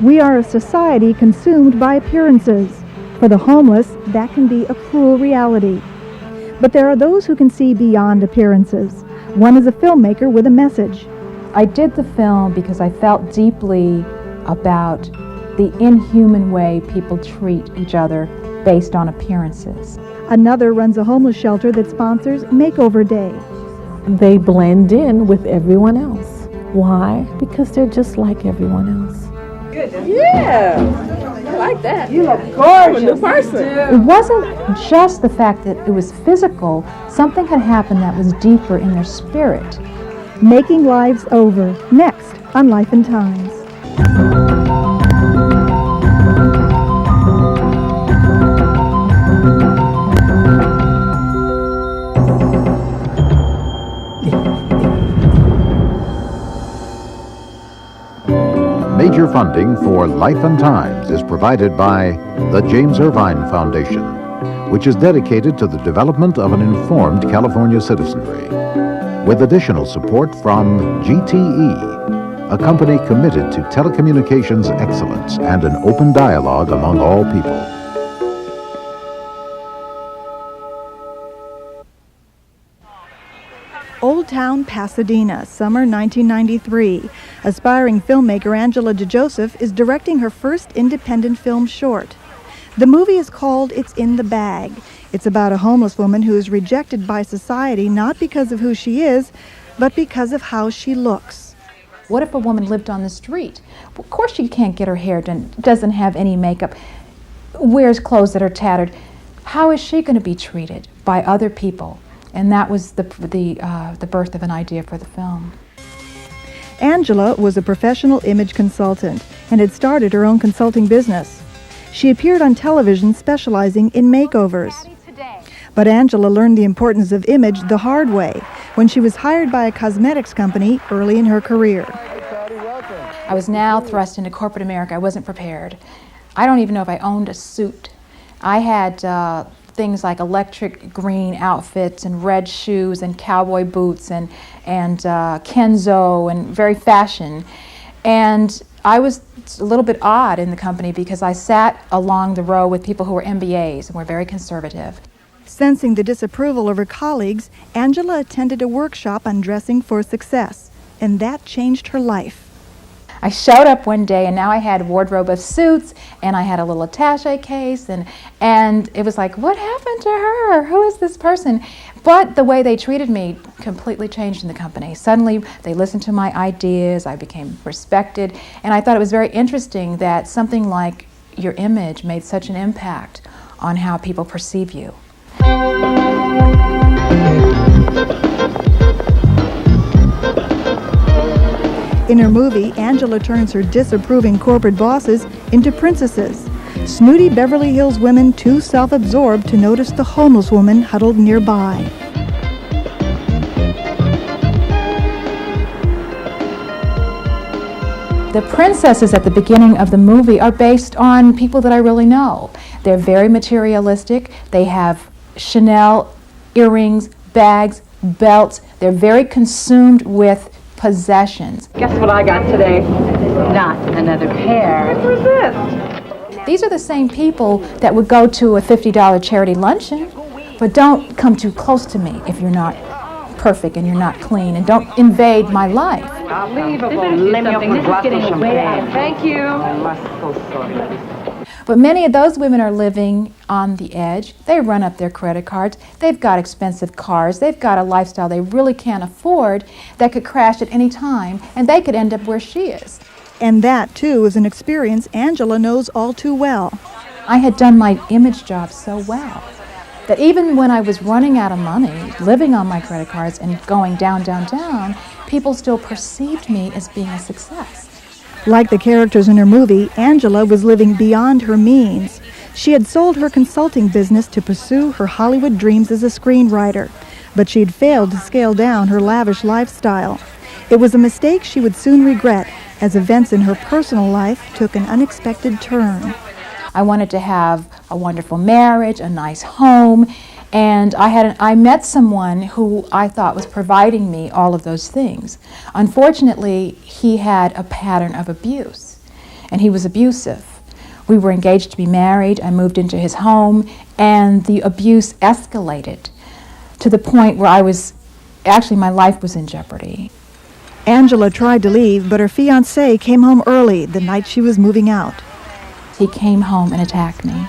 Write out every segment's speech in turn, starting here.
We are a society consumed by appearances. For the homeless, that can be a cruel reality. But there are those who can see beyond appearances. One is a filmmaker with a message. I did the film because I felt deeply about the inhuman way people treat each other based on appearances. Another runs a homeless shelter that sponsors Makeover Day. They blend in with everyone else. Why? Because they're just like everyone else. Good. Yeah. I like that. You look gorgeous. I'm a new person. It wasn't just the fact that it was physical. Something had happened that was deeper in their spirit. Making Lives Over, next on Life and Times. Major funding for Life and Times is provided by the James Irvine Foundation, which is dedicated to the development of an informed California citizenry, with additional support from GTE, a company committed to telecommunications excellence and an open dialogue among all people. Old Town, Pasadena, summer 1993. Aspiring filmmaker Angela DeJoseph is directing her first independent film short. The movie is called It's in the Bag. It's about a homeless woman who is rejected by society not because of who she is, but because of how she looks. What if a woman lived on the street? Well, of course she can't get her hair done, doesn't have any makeup, wears clothes that are tattered. How is she going to be treated by other people? And that was the birth of an idea for the film. Angela was a professional image consultant and had started her own consulting business. She appeared on television specializing in makeovers. But Angela learned the importance of image the hard way when she was hired by a cosmetics company early in her career. I was now thrust into corporate America. I wasn't prepared. I don't even know if I owned a suit. I had things like electric green outfits and red shoes and cowboy boots and Kenzo and very fashion. And I was a little bit odd in the company because I sat along the row with people who were MBAs and were very conservative. Sensing the disapproval of her colleagues, Angela attended a workshop on dressing for success, and that changed her life. I showed up one day and now I had a wardrobe of suits and I had a little attaché case and it was like, what happened to her? Who is this person? But the way they treated me completely changed in the company. Suddenly they listened to my ideas, I became respected, and I thought it was very interesting that something like your image made such an impact on how people perceive you. In her movie, Angela turns her disapproving corporate bosses into princesses. Snooty Beverly Hills women too self-absorbed to notice the homeless woman huddled nearby. The princesses at the beginning of the movie are based on people that I really know. They're very materialistic. They have Chanel earrings, bags, belts. They're very consumed with possessions. Guess what I got today? Not another pair. What's this? These are the same people that would go to a $50 charity luncheon, but don't come too close to me if you're not perfect and you're not clean, and don't invade my life. Unbelievable. Let me open a glass of champagne. Thank you. I must go sorry. But many of those women are living on the edge. They run up their credit cards. They've got expensive cars. They've got a lifestyle they really can't afford that could crash at any time, and they could end up where she is. And that, too, is an experience Angela knows all too well. I had done my image job so well that even when I was running out of money, living on my credit cards and going down, down, down, people still perceived me as being a success. Like the characters in her movie, Angela was living beyond her means. She had sold her consulting business to pursue her Hollywood dreams as a screenwriter, but she had failed to scale down her lavish lifestyle. It was a mistake she would soon regret as events in her personal life took an unexpected turn. I wanted to have a wonderful marriage, a nice home, and I met someone who I thought was providing me all of those things. Unfortunately, he had a pattern of abuse. and he was abusive. We were engaged to be married. I moved into his home, and the abuse escalated to the point where my life was in jeopardy. Angela tried to leave, but her fiancé came home early the night she was moving out. He came home and attacked me.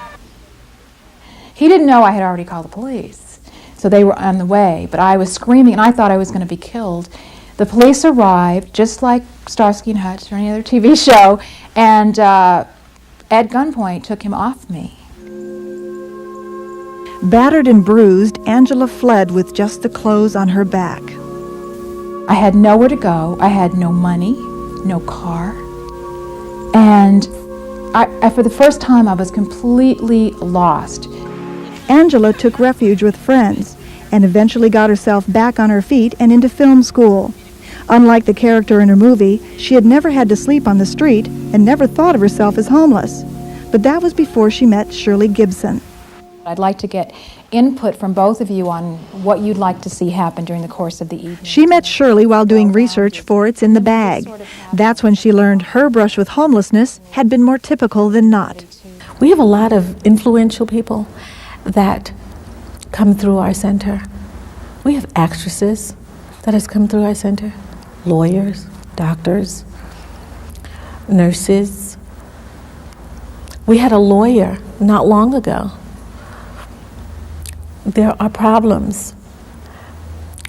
He didn't know I had already called the police, so they were on the way, but I was screaming and I thought I was going to be killed. The police arrived, just like Starsky and Hutch or any other TV show, and at gunpoint took him off me. Battered and bruised, Angela fled with just the clothes on her back. I had nowhere to go. I had no money, no car, and for the first time I was completely lost. Angela took refuge with friends and eventually got herself back on her feet and into film school. Unlike the character in her movie, she had never had to sleep on the street and never thought of herself as homeless. But that was before she met Shirley Gibson. I'd like to get input from both of you on what you'd like to see happen during the course of the evening. She met Shirley while doing research for It's in the Bag. That's when she learned her brush with homelessness had been more typical than not. We have a lot of influential people that come through our center. We have actresses that has come through our center, lawyers, doctors, nurses. We had a lawyer not long ago. There are problems,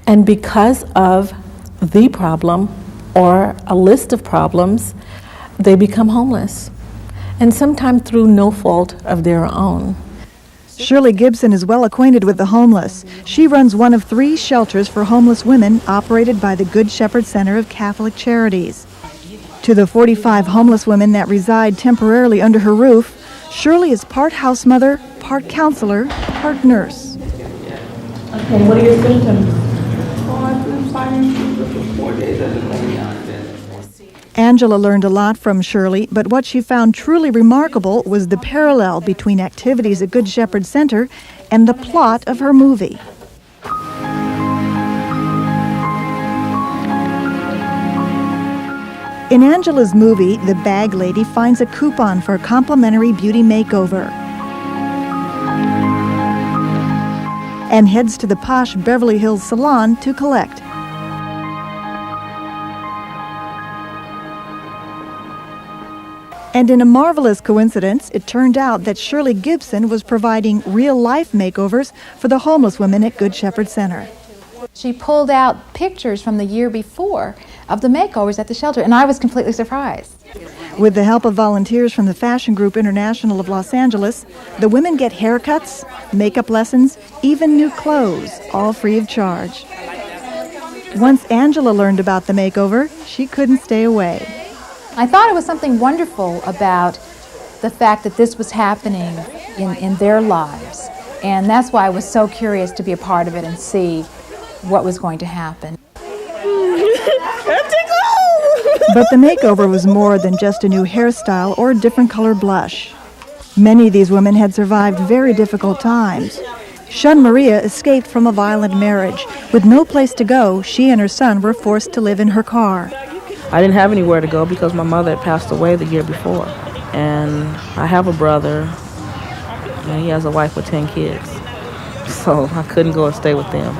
and because of the problem or a list of problems, they become homeless, and sometimes through no fault of their own. Shirley Gibson is well acquainted with the homeless. She runs one of 3 shelters for homeless women operated by the Good Shepherd Center of Catholic Charities. To the 45 homeless women that reside temporarily under her roof, Shirley is part house mother, part counselor, part nurse. Okay, what are your symptoms? I've been fighting fever for 4 days. I've been laying down in bed. Angela learned a lot from Shirley, but what she found truly remarkable was the parallel between activities at Good Shepherd Center and the plot of her movie. In Angela's movie, the bag lady finds a coupon for a complimentary beauty makeover and heads to the posh Beverly Hills salon to collect. And in a marvelous coincidence, it turned out that Shirley Gibson was providing real-life makeovers for the homeless women at Good Shepherd Center. She pulled out pictures from the year before of the makeovers at the shelter, and I was completely surprised. With the help of volunteers from the Fashion Group International of Los Angeles, the women get haircuts, makeup lessons, even new clothes, all free of charge. Once Angela learned about the makeover, she couldn't stay away. I thought it was something wonderful about the fact that this was happening in their lives, and that's why I was so curious to be a part of it and see what was going to happen. But the makeover was more than just a new hairstyle or a different color blush. Many of these women had survived very difficult times. Shun Maria escaped from a violent marriage. With no place to go, she and her son were forced to live in her car. I didn't have anywhere to go because my mother had passed away the year before. And I have a brother, and he has a wife with 10 kids. So I couldn't go and stay with them.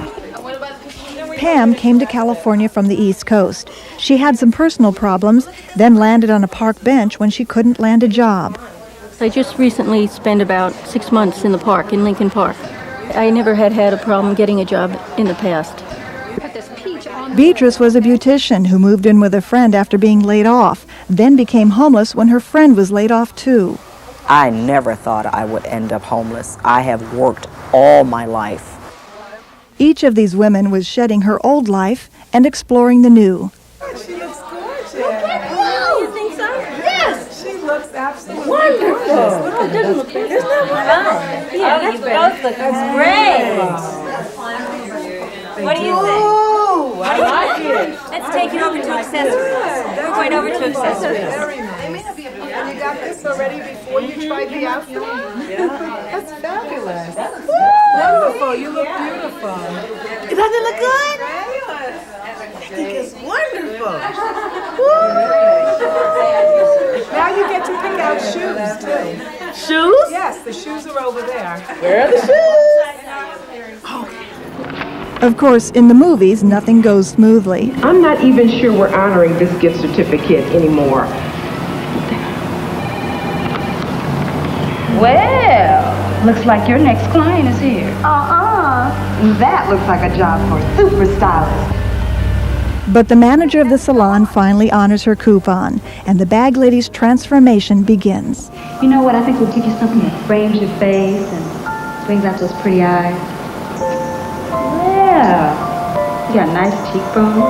Pam came to California from the East Coast. She had some personal problems, then landed on a park bench when she couldn't land a job. I just recently spent about 6 months in the park, in Lincoln Park. I never had a problem getting a job in the past. Beatrice was a beautician who moved in with a friend after being laid off, then became homeless when her friend was laid off too. I never thought I would end up homeless. I have worked all my life. Each of these women was shedding her old life and exploring the new. She looks gorgeous. You think so? Yes. She looks absolutely wonderful. Oh, it doesn't look bad. Isn't that wonderful? Yeah, you both look great. What do you think? I like it. Let's take it over to accessories. We're going over to accessories. Very nice. And you got this already before you tried the outfit? Yeah. That's fabulous. Wonderful. You look beautiful. Doesn't it look good? I think it's wonderful. Now you get The shoes are over there. Where are the shoes? Of course, in the movies, nothing goes smoothly. I'm not even sure we're honoring this gift certificate anymore. Well, looks like your next client is here. That looks like a job for a super stylist. But the manager of the salon finally honors her coupon, and the bag lady's transformation begins. You know what? I think we'll give you something that frames your face and brings out those pretty eyes. Yeah. You got nice cheekbones.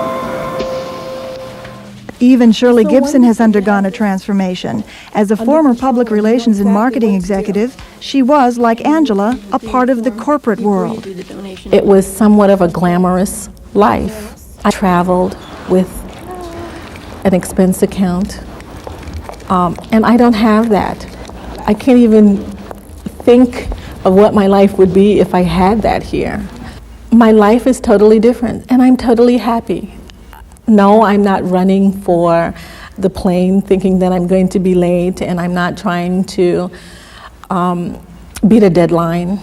Even Shirley Gibson has undergone a transformation. As a former public relations and marketing executive, she was, like Angela, a part of the corporate world. It was somewhat of a glamorous life. I traveled with an expense account, and I don't have that. I can't even think of what my life would be if I had that here. My life is totally different, and I'm totally happy. No, I'm not running for the plane thinking that I'm going to be late, and I'm not trying to beat a deadline.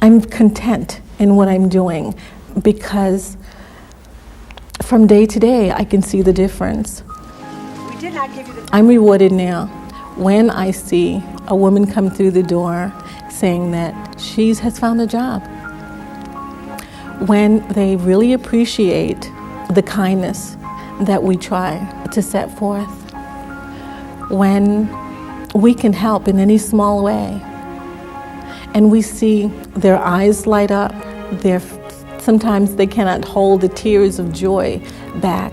I'm content in what I'm doing because from day to day I can see the difference. I'm rewarded now when I see a woman come through the door saying that she has found a job. When they really appreciate the kindness that we try to set forth, when we can help in any small way, and we see their eyes light up, sometimes they cannot hold the tears of joy back.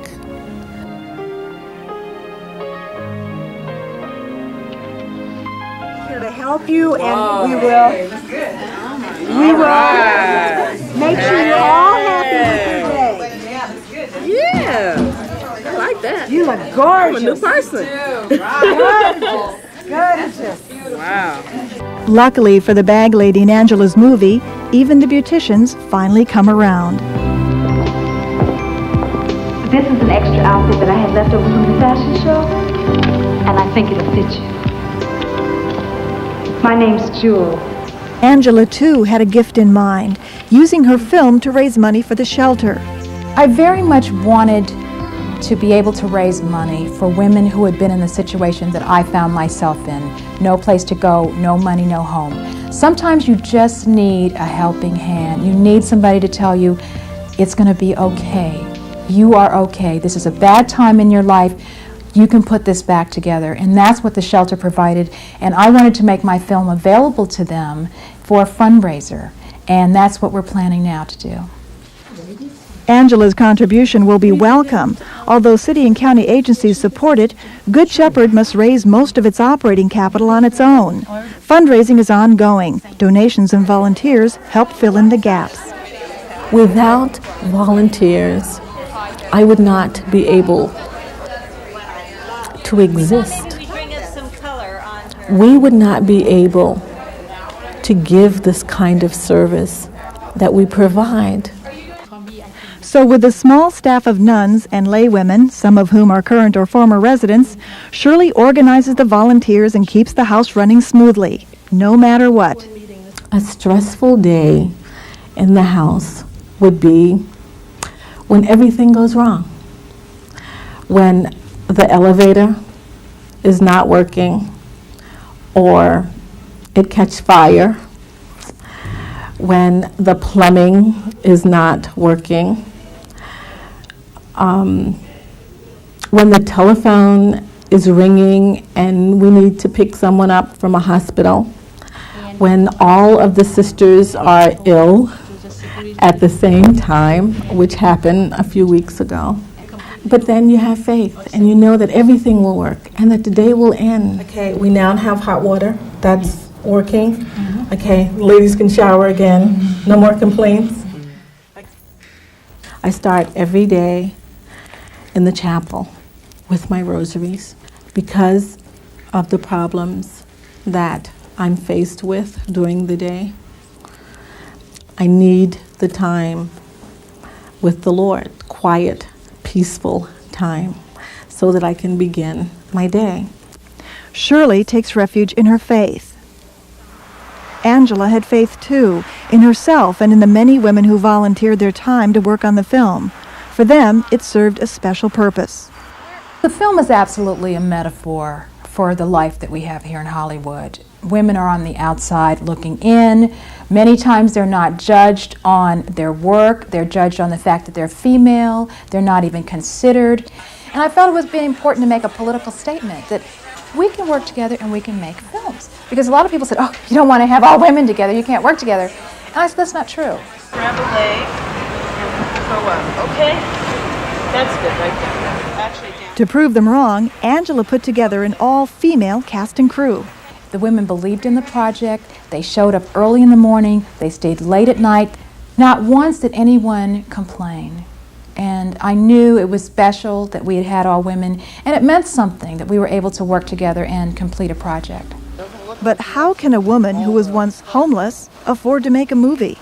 Here to help you, and we will make sure you're all happy today. Yeah. I like that. You look gorgeous. I'm a new person. Gorgeous. Wow. Luckily for the bag lady in Angela's movie, even the beauticians finally come around. This is an extra outfit that I had left over from the fashion show, and I think it'll fit you. My name's Jewel. Angela, too, had a gift in mind, using her film to raise money for the shelter. I very much wanted to be able to raise money for women who had been in the situation that I found myself in. No place to go, no money, no home. Sometimes you just need a helping hand. You need somebody to tell you, it's going to be okay. You are okay. This is a bad time in your life. You can put this back together. And that's what the shelter provided. And I wanted to make my film available to them for a fundraiser. And that's what we're planning now to do. Angela's contribution will be welcome. Although city and county agencies support it, Good Shepherd must raise most of its operating capital on its own. Fundraising is ongoing. Donations and volunteers help fill in the gaps. Without volunteers, I would not be able to exist. We would not be able to give this kind of service that we provide. So with a small staff of nuns and laywomen, some of whom are current or former residents, Shirley organizes the volunteers and keeps the house running smoothly, no matter what. A stressful day in the house would be when everything goes wrong. When the elevator is not working or it catches fire. When the plumbing is not working. When the telephone is ringing and we need to pick someone up from a hospital. When all of the sisters are ill at the same time, which happened a few weeks ago. But then you have faith and you know that everything will work and that the day will end. Okay, we now have hot water. That's working. Okay, ladies can shower again. No more complaints. I start every day in the chapel with my rosaries because of the problems that I'm faced with during the day. I need the time with the Lord, quiet, peaceful time, so that I can begin my day. Shirley takes refuge in her faith. Angela had faith, too, in herself and in the many women who volunteered their time to work on the film. For them, it served a special purpose. The film is absolutely a metaphor for the life that we have here in Hollywood. Women are on the outside looking in. Many times they're not judged on their work. They're judged on the fact that they're female. They're not even considered. And I felt it was very important to make a political statement that we can work together and we can make films. Because a lot of people said, oh, you don't want to have all women together, you can't work together. And I said, that's not true. Grab a leg and go up, okay? That's good right there. Actually, down. To prove them wrong, Angela put together an all-female cast and crew. The women believed in the project. They showed up early in the morning. They stayed late at night. Not once did anyone complain. And I knew it was special that we had had all women, and it meant something that we were able to work together and complete a project. But how can a woman who was once homeless afford to make a movie?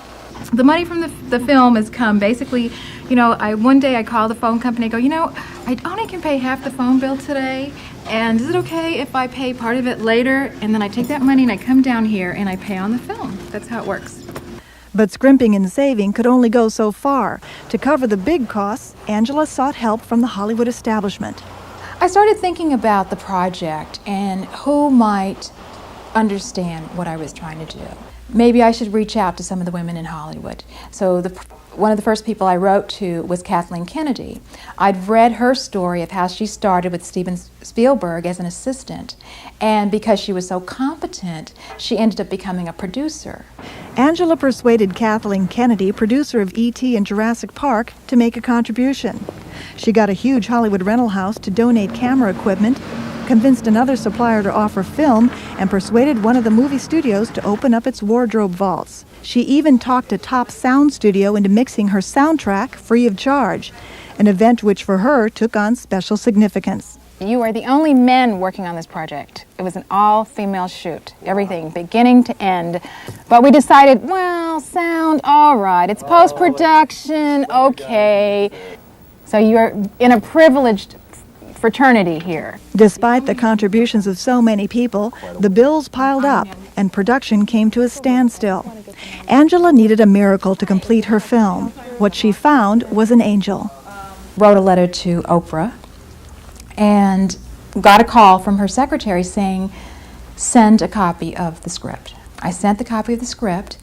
The money from the film has come basically, one day I called the phone company, I go, I only can pay half the phone bill today, and is it okay if I pay part of it later? And then I take that money and I come down here and I pay on the film. That's how it works. But scrimping and saving could only go so far. To cover the big costs, Angela sought help from the Hollywood establishment. I started thinking about the project and who might understand what I was trying to do. Maybe I should reach out to some of the women in Hollywood. So one of the first people I wrote to was Kathleen Kennedy. I'd read her story of how she started with Steven Spielberg as an assistant, and because she was so competent, she ended up becoming a producer. Angela persuaded Kathleen Kennedy, producer of E.T. and Jurassic Park, to make a contribution. She got a huge Hollywood rental house to donate camera equipment, convinced another supplier to offer film, and persuaded one of the movie studios to open up its wardrobe vaults. She even talked a top sound studio into mixing her soundtrack free of charge, an event which for her took on special significance. You are the only men working on this project. It was an all-female shoot, everything, beginning to end. But we decided, well, sound, all right, it's post-production, okay. So you're in a privileged fraternity here. Despite the contributions of so many people, the bills piled up and production came to a standstill. Angela needed a miracle to complete her film. What she found was an angel. Wrote a letter to Oprah and got a call from her secretary saying, send a copy of the script. I sent the copy of the script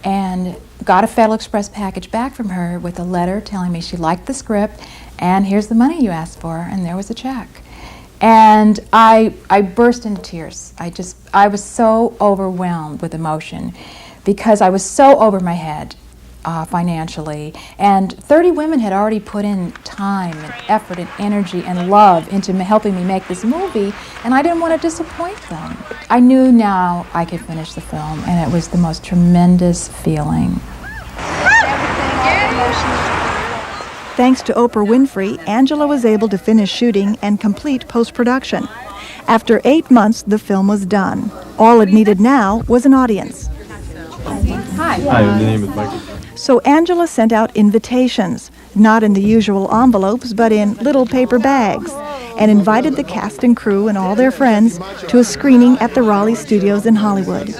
and got a Federal Express package back from her with a letter telling me she liked the script and here's the money you asked for, and there was a check. And I burst into tears. I was so overwhelmed with emotion because I was so over my head financially. And 30 women had already put in time and effort and energy and love into helping me make this movie, and I didn't want to disappoint them. I knew now I could finish the film, and it was the most tremendous feeling. Thanks to Oprah Winfrey, Angela was able to finish shooting and complete post-production. After 8 months, the film was done. All it needed now was an audience. Hi. Hi, my name is Michael. So Angela sent out invitations, not in the usual envelopes, but in little paper bags, and invited the cast and crew and all their friends to a screening at the Raleigh Studios in Hollywood.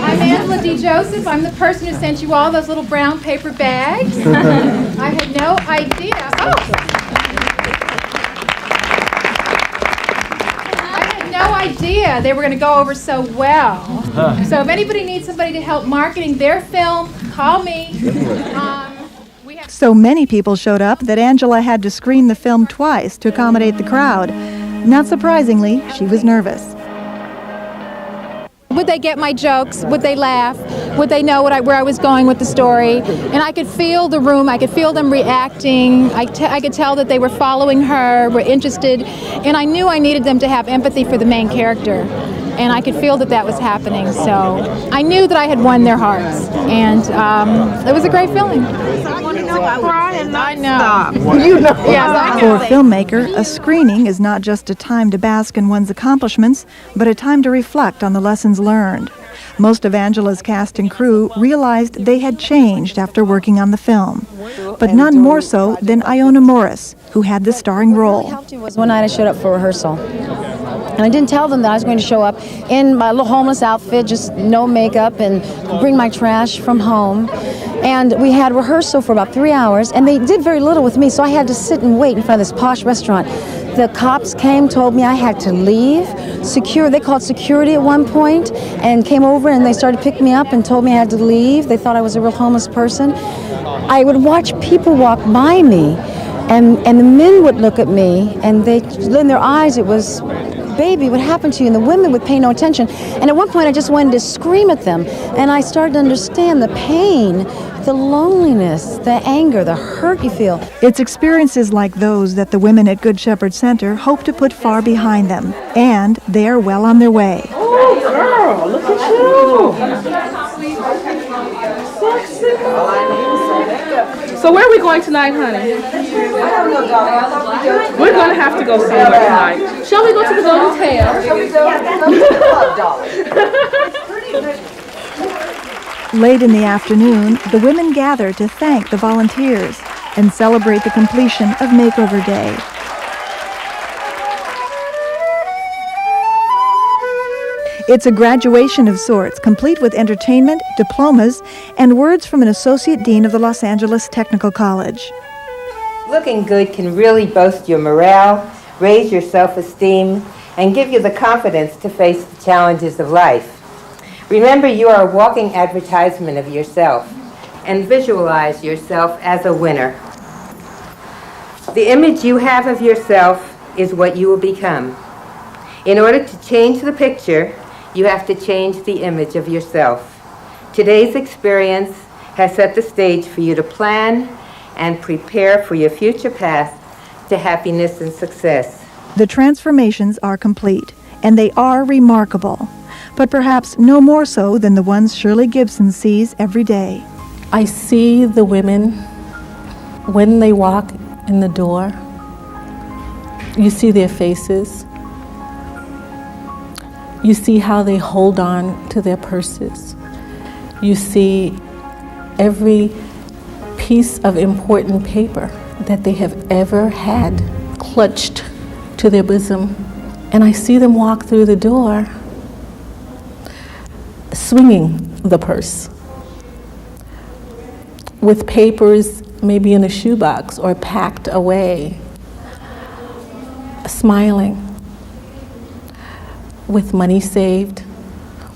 I'm Angela D. Joseph. I'm the person who sent you all those little brown paper bags. I had no idea. I had no idea they were going to go over so well. So if anybody needs somebody to help marketing their film, call me. So many people showed up that Angela had to screen the film twice to accommodate the crowd. Not surprisingly, she was nervous. Would they get my jokes? Would they laugh? Would they know where I was going with the story? And I could feel the room. I could feel them reacting. I could tell that they were following her, were interested. And I knew I needed them to have empathy for the main character. And I could feel that was happening. So I knew that I had won their hearts. And it was a great feeling. I know. Yes, I know. For a filmmaker, a screening is not just a time to bask in one's accomplishments, but a time to reflect on the lessons learned. Most of Angela's cast and crew realized they had changed after working on the film, but none more so than Iona Morris, who had the starring role. One night I showed up for rehearsal, And I didn't tell them that I was going to show up in my little homeless outfit, just no makeup, and bring my trash from home. And we had rehearsal for about 3 hours, and they did very little with me, so I had to sit and wait in front of this posh restaurant. The cops came, told me I had to leave. They called security at one point, and came over and they started picking me up and told me I had to leave. They thought I was a real homeless person. I would watch people walk by me, and the men would look at me, and in their eyes it was, "Baby, what happened to you?" And the women would pay no attention. And at one point I just wanted to scream at them, and I started to understand the pain, the loneliness, the anger, the hurt you feel. It's experiences like those that the women at Good Shepherd Center hope to put far behind them, and they are well on their way. Oh, girl, look at you. So where are we going tonight, honey? I don't know, darling. We're going to have to go somewhere tonight. Shall we go to the Golden Tail? Shall we go? Yes, darling. Late in the afternoon, the women gather to thank the volunteers and celebrate the completion of Makeover Day. It's a graduation of sorts, complete with entertainment, diplomas, and words from an associate dean of the Los Angeles Technical College. Looking good can really boost your morale, raise your self-esteem, and give you the confidence to face the challenges of life. Remember, you are a walking advertisement of yourself, and visualize yourself as a winner. The image you have of yourself is what you will become. In order to change the picture, you have to change the image of yourself. Today's experience has set the stage for you to plan and prepare for your future path to happiness and success. The transformations are complete, and they are remarkable, but perhaps no more so than the ones Shirley Gibson sees every day. I see the women when they walk in the door. You see their faces. You see how they hold on to their purses. You see every piece of important paper that they have ever had clutched to their bosom. And I see them walk through the door swinging the purse with papers maybe in a shoebox or packed away, smiling, with money saved,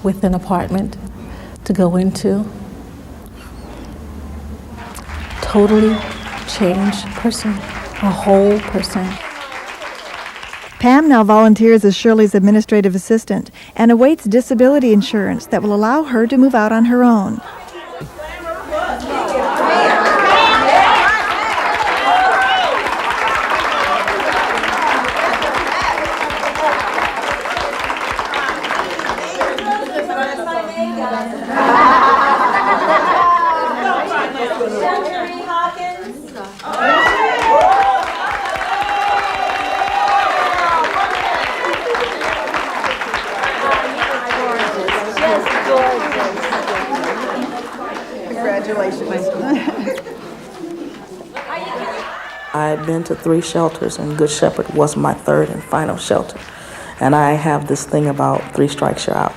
with an apartment to go into. Totally changed person, a whole person. Pam now volunteers as Shirley's administrative assistant and awaits disability insurance that will allow her to move out on her own. I had been to 3 shelters, and Good Shepherd was my 3rd and final shelter. And I have this thing about 3 strikes, you're out.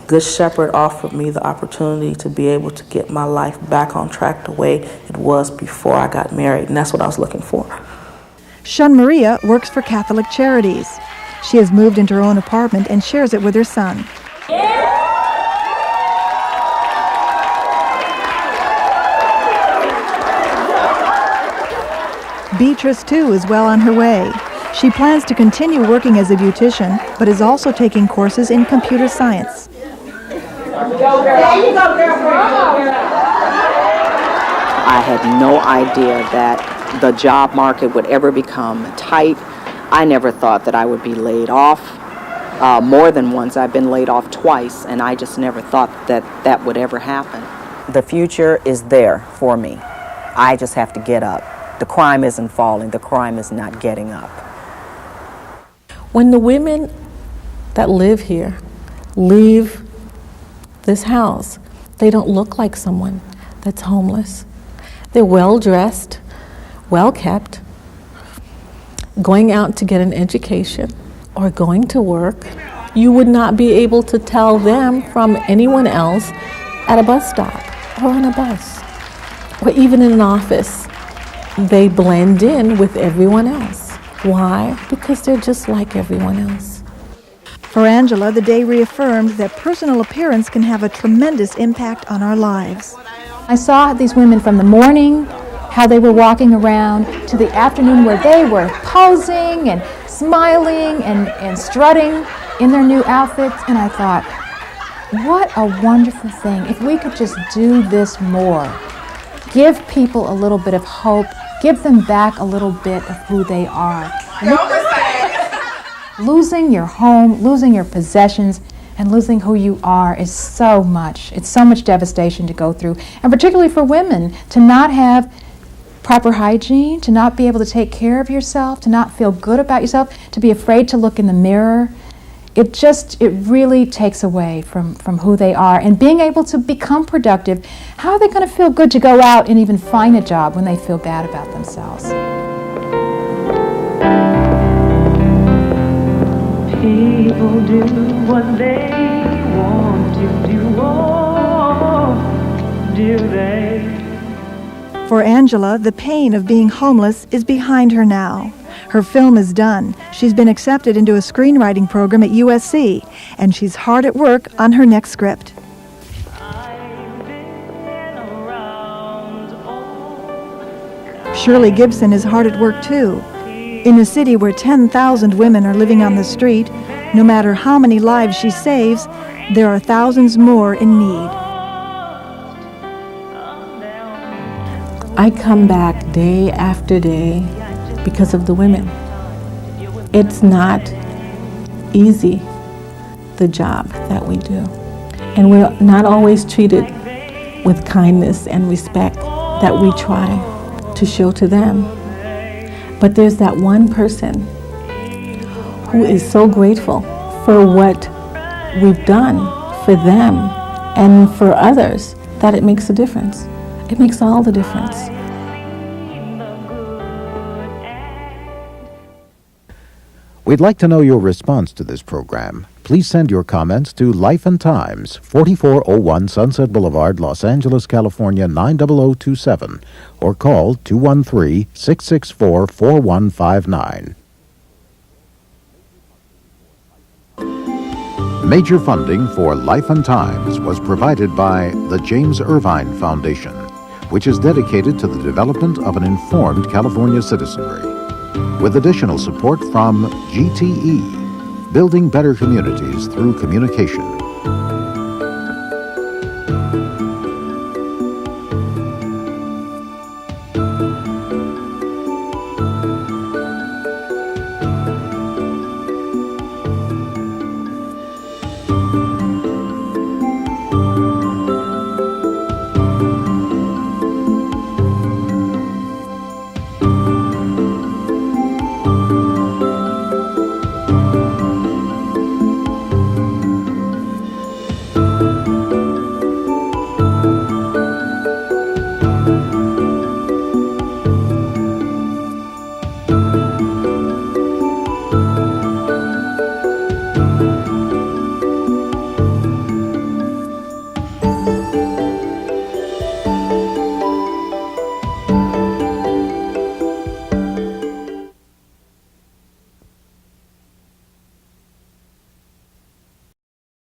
Good Shepherd offered me the opportunity to be able to get my life back on track the way it was before I got married, and that's what I was looking for. Shun Maria works for Catholic Charities. She has moved into her own apartment and shares it with her son. Beatrice, too, is well on her way. She plans to continue working as a beautician, but is also taking courses in computer science. I had no idea that the job market would ever become tight. I never thought that I would be laid off. More than once, I've been laid off twice, and I just never thought that that would ever happen. The future is there for me. I just have to get up. The crime isn't falling, the crime is not getting up. When the women that live here leave this house, they don't look like someone that's homeless. They're well dressed, well kept, going out to get an education, or going to work, you would not be able to tell them from anyone else at a bus stop or on a bus or even in an office. They blend in with everyone else. Why? Because they're just like everyone else. For Angela, the day reaffirmed that personal appearance can have a tremendous impact on our lives. I saw these women from the morning, how they were walking around, to the afternoon where they were posing and smiling and strutting in their new outfits, and I thought, what a wonderful thing. If we could just do this more, give people a little bit of hope, give them back a little bit of who they are. Losing your home, losing your possessions, and losing who you are is so much. It's so much devastation to go through, and particularly for women, to not have proper hygiene, to not be able to take care of yourself, to not feel good about yourself, to be afraid to look in the mirror. It really takes away from who they are. And being able to become productive, how are they going to feel good to go out and even find a job when they feel bad about themselves? People do what they want to do, oh, do they? For Angela, the pain of being homeless is behind her now. Her film is done. She's been accepted into a screenwriting program at USC, and she's hard at work on her next script. Shirley Gibson is hard at work too. In a city where 10,000 women are living on the street, no matter how many lives she saves, there are thousands more in need. I come back day after day because of the women. It's not easy, the job that we do. And we're not always treated with kindness and respect that we try to show to them. But there's that one person who is so grateful for what we've done for them and for others that it makes a difference. It makes all the difference. We'd like to know your response to this program. Please send your comments to Life and Times, 4401 Sunset Boulevard, Los Angeles, California, 90027, or call 213-664-4159. Major funding for Life and Times was provided by the James Irvine Foundation, which is dedicated to the development of an informed California citizenry, with additional support from GTE, Building Better Communities Through Communication.